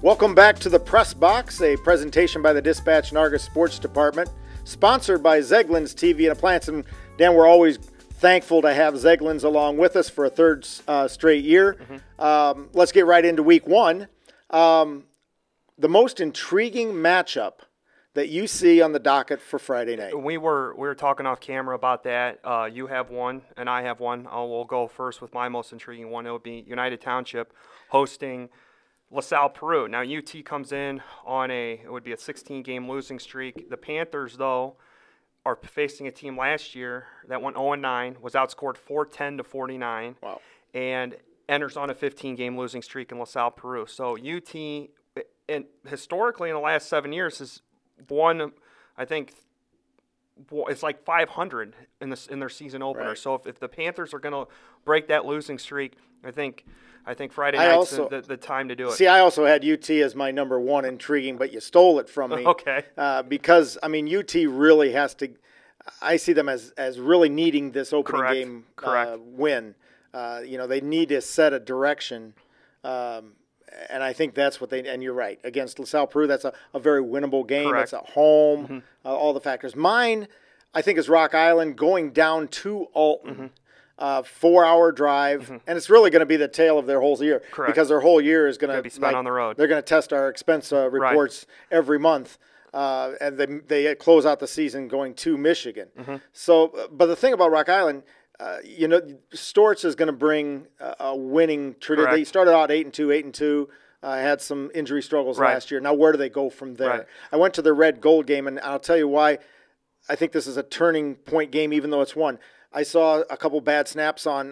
Welcome back to the Press Box, a presentation by the Dispatch and Argus Sports Department, sponsored by Zeglin's TV and Appliance. And Dan, we're always thankful to have Zeglin's along with us for a third straight year. Let's get right into week one. The most intriguing matchup that you see on the docket for Friday night. We were talking off camera about that. You have one, and I have one. We'll go first with my most intriguing one. It would be United Township hosting LaSalle Peru. Now, UT comes in on it would be a 16-game losing streak. The Panthers, though, are facing a team last year that went 0-9, was outscored 410 to 49, Wow. and enters on a 15-game losing streak in LaSalle Peru. So UT, and historically in the last 7 years, has won, I think, it's like 500 in their season opener. Right. So if the Panthers are going to break that losing streak, I think Friday night's the time to do it. See, I also had UT as my number one intriguing, but you stole it from me. Okay. Because, I mean, UT really has to – I see them as really needing this opening game win. They need to set a direction, and I think that's what they – and you're right. Against LaSalle Peru, that's a very winnable game. Correct. It's at home, all the factors. Mine, I think, is Rock Island going down to Alton. 4-hour drive, and it's really going to be the tail of their whole year. Correct. Because their whole year is going to be spent on the road. They're going to test our expense reports every month, and they close out the season going to Michigan. So, but the thing about Rock Island, Storts is going to bring a winning tradition. They started out 8-2, had some injury struggles last year. Now, where do they go from there? Right. I went to the Red Gold game, and I'll tell you why I think this is a turning point game, even though it's one. I saw a couple bad snaps on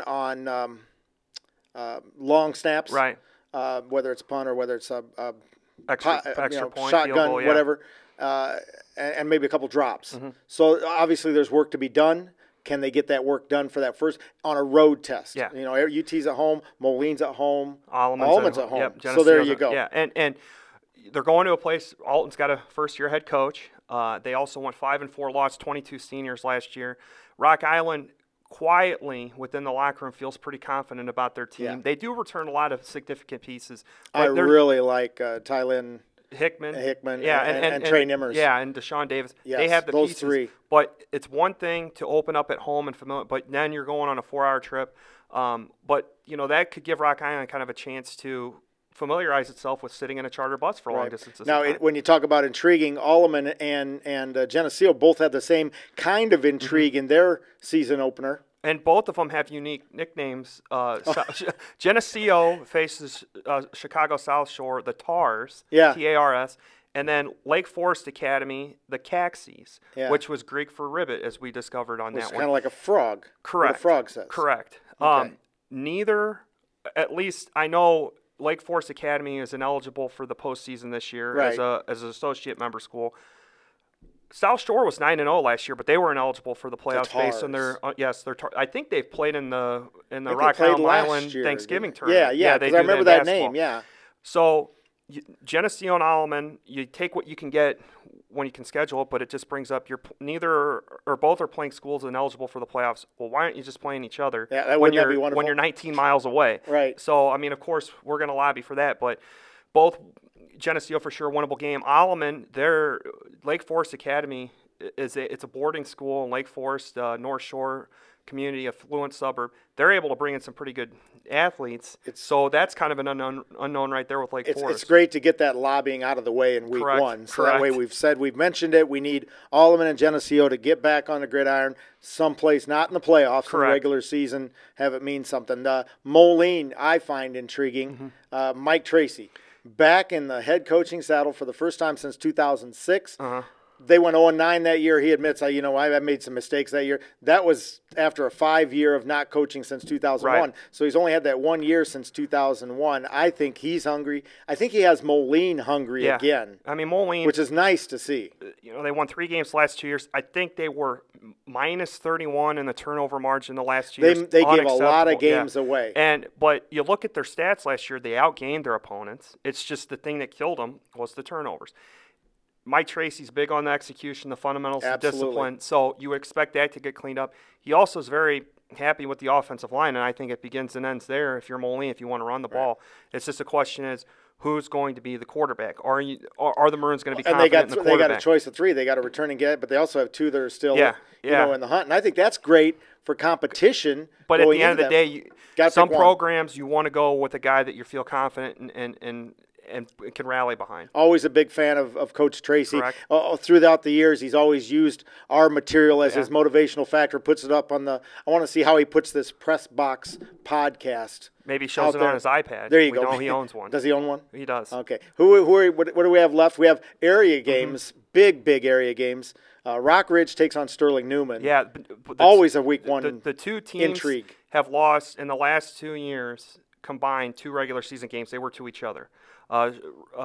long snaps, right? Whether it's punt or whether it's a extra point, shotgun, field goal, whatever, and maybe a couple drops. So obviously there's work to be done. Can they get that work done for that first on a road test? Yeah. UT's at home, Moline's at home, Alleman's at home. Yep, so there you go. Yeah, and they're going to a place. Alton's got a first-year head coach. They also went 5-4, lost 22 seniors last year. Rock Island, quietly within the locker room, feels pretty confident about their team. Yeah. They do return a lot of significant pieces. I really like Tylin Hickman, and Trey Nimmers. Yeah, and Deshaun Davis. Yes, they have the those pieces. three. But it's one thing to open up at home and familiar, but then you're going on a 4-hour trip. But that could give Rock Island kind of a chance to familiarize itself with sitting in a charter bus for long distances. Now, when you talk about intriguing, Alleman and Geneseo both had the same kind of intrigue in their season opener. And both of them have unique nicknames. Geneseo faces Chicago South Shore, the Tars, T-A-R-S, and then Lake Forest Academy, the Caxies, which was Greek for ribbit, as we discovered on that one. It's kind of like a frog. Correct. What a frog says. Correct. Okay. Neither, at least I know, Lake Forest Academy is ineligible for the postseason this year as an associate member school. South Shore was 9-0 last year, but they were ineligible for the playoffs based on their I think they've played in the Rock Island Thanksgiving tournament. Yeah, because I remember that name. Yeah. So Geneseo and Alleman, you take what you can get when you can schedule it, but it just brings up neither or both are playing schools ineligible for the playoffs. Well, why aren't you just playing each other when you're 19 miles away? Right. So, I mean, of course, we're going to lobby for that, but both Geneseo for sure, winnable game. Alleman, their Lake Forest Academy it's a boarding school in Lake Forest, North Shore community, affluent suburb. They're able to bring in some pretty good athletes. So that's kind of an unknown right there with Lake Forest. It's great to get that lobbying out of the way in week one. So that way we've mentioned it. We need Alleman and Geneseo to get back on the gridiron someplace, not in the playoffs, in the regular season, have it mean something. Moline, I find intriguing. Mike Tracy, back in the head coaching saddle for the first time since 2006. They went 0-9 that year. He admits, I made some mistakes that year. That was after a 5-year of not coaching since 2001. Right. So he's only had that 1 year since 2001. I think he's hungry. I think he has Moline hungry again. I mean, Moline, which is nice to see. They won 3 games the last 2 years. I think they were minus 31 in the turnover margin the last 2 years. They gave a lot of games away. But you look at their stats last year, they outgained their opponents. It's just the thing that killed them was the turnovers. Mike Tracy's big on the execution, the fundamentals, the discipline. So you would expect that to get cleaned up. He also is very happy with the offensive line, and I think it begins and ends there. If you're Moline, if you want to run the ball, it's just a question is who's going to be the quarterback. Are the Maroons going to be confident in the quarterback? They got a choice of 3. They got a returning guy, but they also have 2 that are still in the hunt. And I think that's great for competition. But at the end of the day, some programs you want to go with a guy that you feel confident and can rally behind. Always a big fan of Coach Tracy. Throughout the years, he's always used our material as his motivational factor, puts it up on I want to see how he puts this Press Box podcast. Maybe shows it on his iPad. There you go. Know he owns one. Does he own one? He does. Okay. What do we have left? We have area games, big area games. Rock Ridge takes on Sterling Newman. Yeah. Always a week 1 The 2 teams intrigue. Have lost in the last 2 years combined 2 regular season games. They were to each other.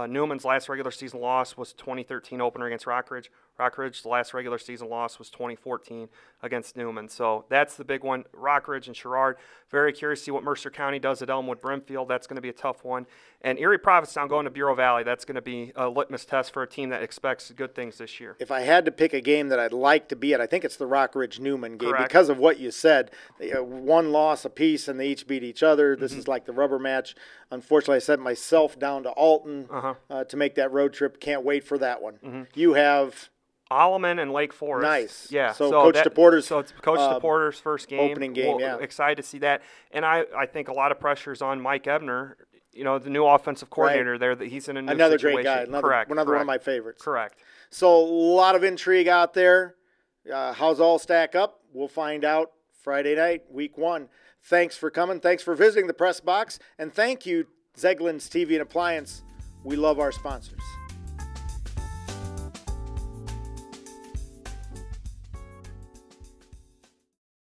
Newman's last regular season loss was 2013 opener against Rock Ridge. Rock Ridge, the last regular season loss was 2014 against Newman. So that's the big one. Rock Ridge and Sherrard. Very curious to see what Mercer County does at Elmwood Brimfield. That's going to be a tough one. And Erie Provincetown going to Bureau Valley. That's going to be a litmus test for a team that expects good things this year. If I had to pick a game that I'd like to be at, I think it's the Rock Ridge Newman game. Correct. Because of what you said. 1 loss apiece, and they each beat each other. This is like the rubber match. Unfortunately, I sent myself down to Alton to make that road trip. Can't wait for that one. You have Alleman and Lake Forest. Nice. Yeah. So Coach DePorter's So it's Coach DePorter's first game. Opening game, Excited to see that. And I think a lot of pressure is on Mike Ebner, the new offensive coordinator there. That he's in a new Another situation. Great guy. Another one of my favorites. Correct. So a lot of intrigue out there. How's all stack up? We'll find out Friday night, week 1. Thanks for coming. Thanks for visiting the Press Box. And thank you, Zeglin's TV and Appliance. We love our sponsors.